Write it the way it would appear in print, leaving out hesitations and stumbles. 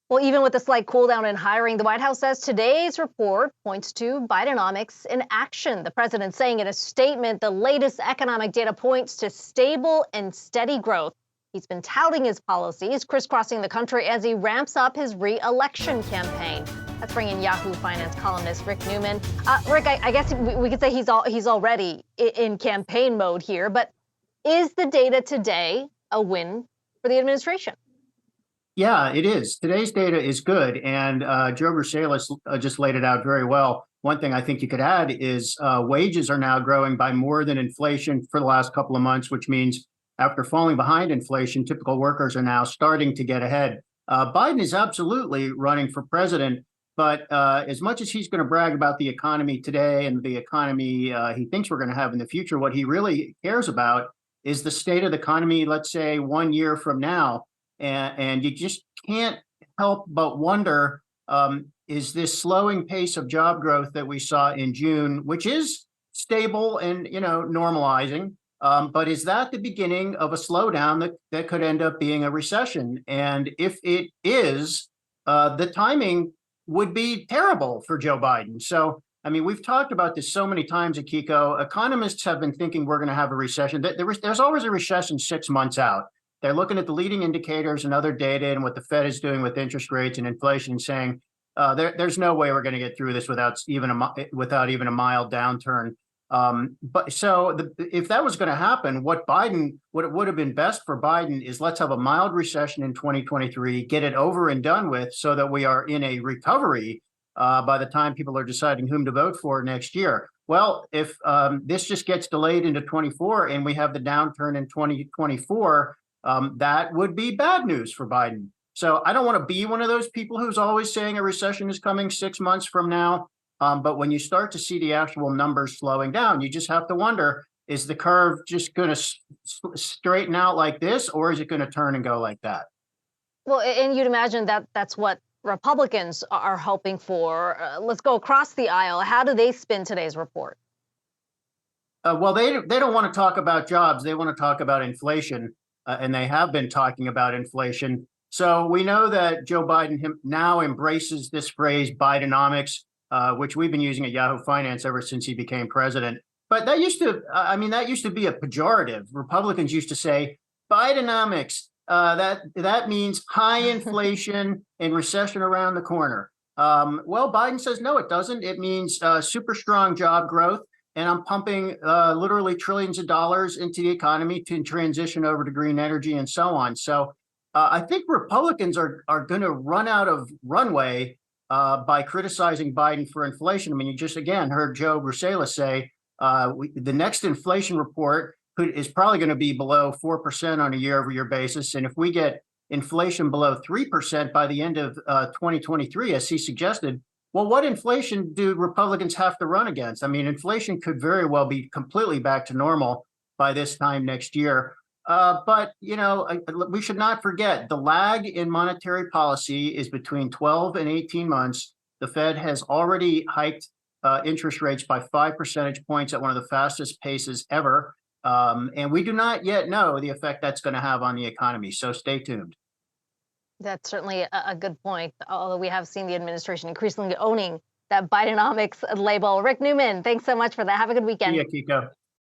Well, even with a slight cool down in hiring, the White House says today's report points to Bidenomics in action. The president saying in a statement the latest economic data points to stable and steady growth. He's been touting his policies, crisscrossing the country as he ramps up his re-election campaign. Let's bring in Yahoo Finance columnist Rick Newman. Rick, I guess we could say he's already in campaign mode here, but is the data today a win for the administration? Yeah, it is. Today's data is good, and Joe Brusalis just laid it out very well. One thing I think you could add is wages are now growing by more than inflation for the last couple of months, which means after falling behind inflation, typical workers are now starting to get ahead. Biden is absolutely running for president, but as much as he's going to brag about the economy today and the economy he thinks we're going to have in the future, what he really cares about is the state of the economy, let's say 1 year from now. And you just can't help but wonder, is this slowing pace of job growth that we saw in June, which is stable and, normalizing, but is that the beginning of a slowdown that could end up being a recession? And if it is, the timing would be terrible for Joe Biden. So, I mean, we've talked about this so many times, Akiko. Economists have been thinking we're going to have a recession. There's always a recession 6 months out. They're looking at the leading indicators and other data and what the Fed is doing with interest rates and inflation, and saying there's no way we're going to get through this without even a mild downturn. If that was going to happen, what it would have been best for Biden is let's have a mild recession in 2023, get it over and done with, so that we are in a recovery by the time people are deciding whom to vote for next year. Well, if this just gets delayed into 24 and we have the downturn in 2024. That would be bad news for Biden. So I don't want to be one of those people who's always saying a recession is coming 6 months from now. But when you start to see the actual numbers slowing down, you just have to wonder, is the curve just going to straighten out like this, or is it going to turn and go like that? Well, and you'd imagine that that's what Republicans are hoping for. Let's go across the aisle. How do they spin today's report? Well, they don't want to talk about jobs. They want to talk about inflation. And they have been talking about inflation. So we know that Joe Biden now embraces this phrase Bidenomics, which we've been using at Yahoo Finance ever since he became president. But that used to be a pejorative. Republicans used to say Bidenomics. That means high inflation and recession around the corner. Well, Biden says no, it doesn't. It means super strong job growth. And I'm pumping literally trillions of dollars into the economy to transition over to green energy and so on. So I think Republicans are going to run out of runway by criticizing Biden for inflation. I mean, you just, again, heard Joe Brusalis say the next inflation report is probably going to be below 4% on a year-over-year basis. And if we get inflation below 3% by the end of 2023, as he suggested, well, what inflation do Republicans have to run against? I mean, inflation could very well be completely back to normal by this time next year. But we should not forget the lag in monetary policy is between 12 and 18 months. The Fed has already hiked interest rates by 5 percentage points at one of the fastest paces ever. And we do not yet know the effect that's going to have on the economy. So stay tuned. That's certainly a good point, although we have seen the administration increasingly owning that Bidenomics label. Rick Newman, thanks so much for that. Have a good weekend. Yeah, Kiko.